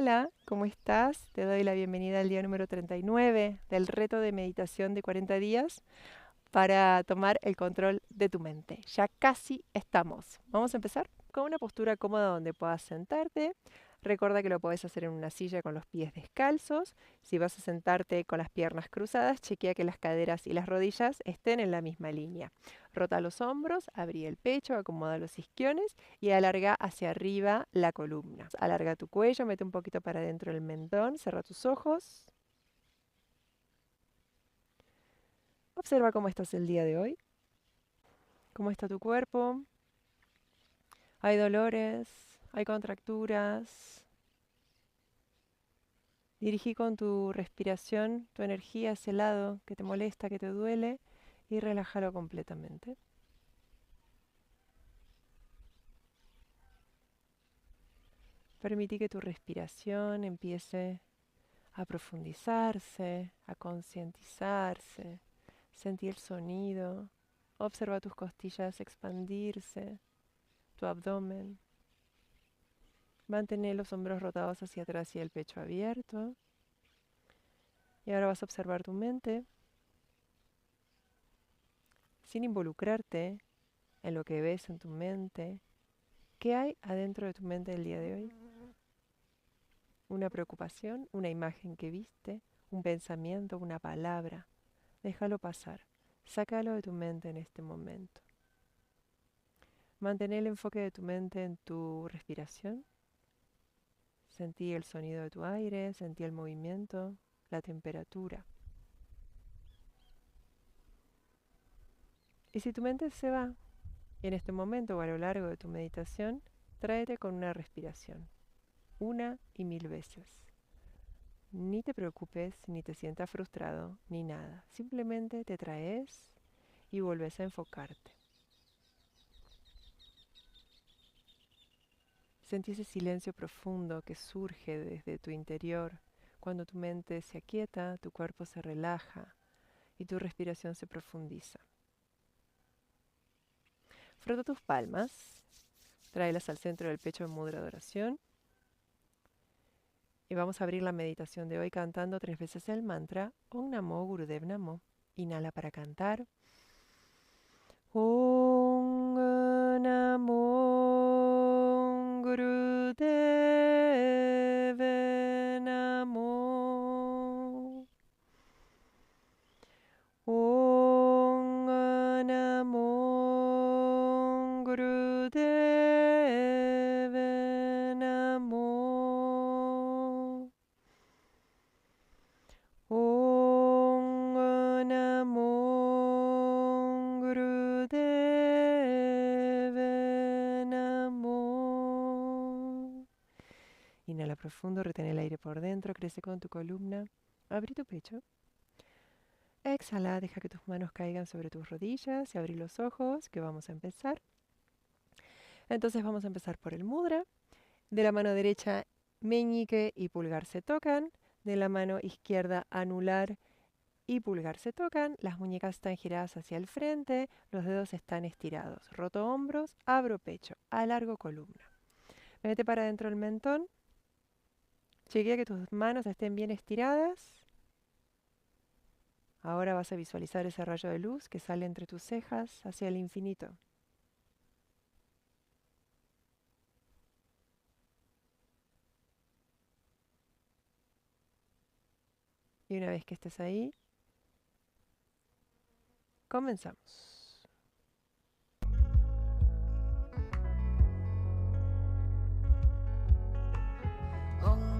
Hola, ¿cómo estás? Te doy la bienvenida al día número 39 del reto de meditación de 40 días para tomar el control de tu mente. Ya casi estamos. Vamos a empezar con una postura cómoda donde puedas sentarte. Recuerda que lo puedes hacer en una silla con los pies descalzos. Si vas a sentarte con las piernas cruzadas, chequea que las caderas y las rodillas estén en la misma línea. Rota los hombros, abrí el pecho, acomoda los isquiones y alarga hacia arriba la columna. Alarga tu cuello, mete un poquito para adentro el mentón, cierra tus ojos. Observa cómo estás el día de hoy, cómo está tu cuerpo. ¿Hay dolores? ¿Hay contracturas? Dirigí con tu respiración tu energía a ese lado que te molesta, que te duele, y relájalo completamente. Permití que tu respiración empiece a profundizarse, a concientizarse. Sentí el sonido. Observa tus costillas expandirse, tu abdomen. Mantén los hombros rotados hacia atrás y el pecho abierto. Y ahora vas a observar tu mente sin involucrarte en lo que ves en tu mente. ¿Qué hay adentro de tu mente el día de hoy? Una preocupación, una imagen que viste, un pensamiento, una palabra. Déjalo pasar. Sácalo de tu mente en este momento. Mantén el enfoque de tu mente en tu respiración. Sentí el sonido de tu aire, sentí el movimiento, la temperatura. Y si tu mente se va, en este momento o a lo largo de tu meditación, tráete con una respiración, una y 1000 veces. Ni te preocupes, ni te sientas frustrado, ni nada. Simplemente te traes y vuelves a enfocarte. Sentí ese silencio profundo que surge desde tu interior. Cuando tu mente se aquieta, tu cuerpo se relaja y tu respiración se profundiza. Frota tus palmas, tráelas al centro del pecho en mudra de oración. Y vamos a abrir la meditación de hoy cantando 3 veces el mantra Om Namo Gurudev Namo. Inhala para cantar. Om Namo Gurudev Namo. Om Namo Gurudev Namo. Om Namo Gurudev Namo. Inhala profundo, retén el aire por dentro, crece con tu columna. Abrí tu pecho. Exhala, deja que tus manos caigan sobre tus rodillas y abrí los ojos, que vamos a empezar. Entonces vamos a empezar por el mudra. De la mano derecha, meñique y pulgar se tocan. De la mano izquierda, anular y pulgar se tocan. Las muñecas están giradas hacia el frente, los dedos están estirados. Roto hombros, abro pecho, alargo columna. Mete para adentro el mentón. Chequea que tus manos estén bien estiradas. Ahora vas a visualizar ese rayo de luz que sale entre tus cejas hacia el infinito. Y una vez que estés ahí, comenzamos. Om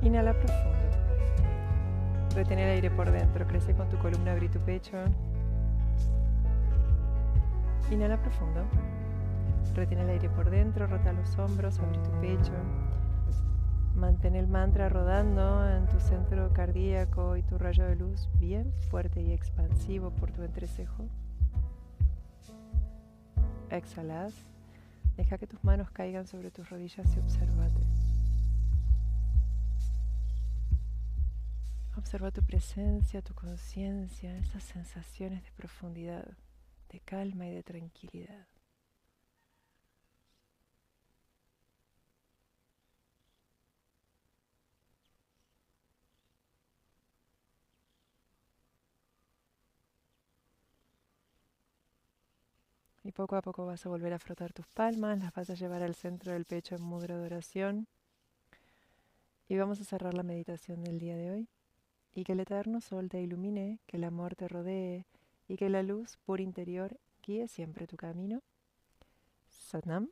Inhala profundo. Retén el aire por dentro. Crece con tu columna, abrí tu pecho. Inhala profundo. Retén el aire por dentro, rota los hombros, abrí tu pecho. Mantén el mantra rodando en tu centro cardíaco y tu rayo de luz bien fuerte y expansivo por tu entrecejo. Exhalas. Deja que tus manos caigan sobre tus rodillas y obsérvate. Observa tu presencia, tu conciencia, esas sensaciones de profundidad, de calma y de tranquilidad. Y poco a poco vas a volver a frotar tus palmas, las vas a llevar al centro del pecho en mudra de oración. Y vamos a cerrar la meditación del día de hoy. Y que el eterno sol te ilumine, que el amor te rodee y que la luz pura interior guíe siempre tu camino. Satnam.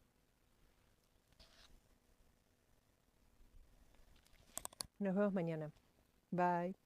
Nos vemos mañana. Bye.